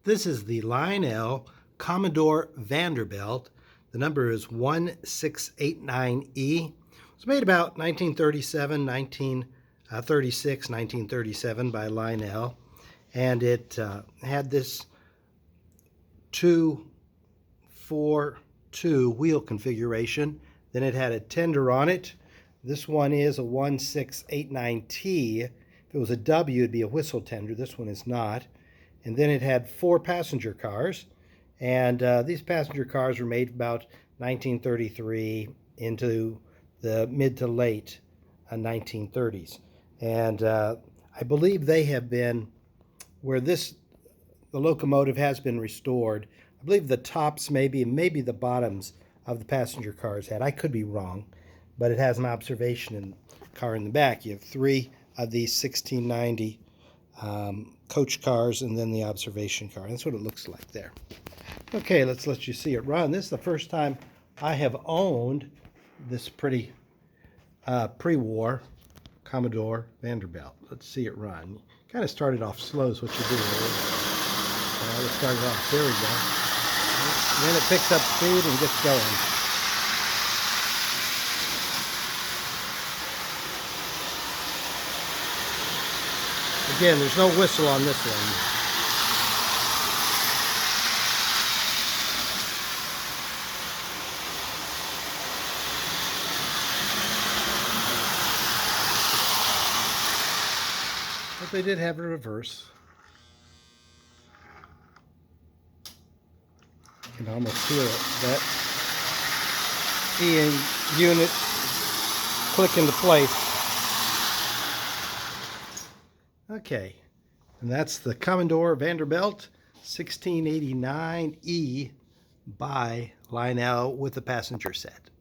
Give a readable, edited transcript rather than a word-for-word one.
This is the Lionel Commodore Vanderbilt. The number is 1689E. It was made about 1937, 1936, 1937 by Lionel. And it had this 2-4-2 wheel configuration. Then it had a tender on it. This one is a 1689T. If it was a W, it'd be a whistle tender. This one is not. And then it had 4 passenger cars. And these passenger cars were made about 1933 into the mid to late 1930s. And I believe they have been, where the locomotive has been restored, I believe the tops maybe the bottoms of the passenger cars had. I could be wrong, but it has an observation car in the back. You have 3 of these 1690 coach cars and then the observation car. That's what it looks like there. Okay, let's let you see it run. This is the first time I have owned this pretty pre-war Commodore Vanderbilt. Let's see it run. Kind of started off slow is what you do. Let's start it off. There we go. And then it picks up speed and gets going. Again, there's no whistle on this one. But they did have a reverse. You can almost hear it, that E unit click into place. Okay, and that's the Commodore Vanderbilt 1689E by Lionel with the passenger set.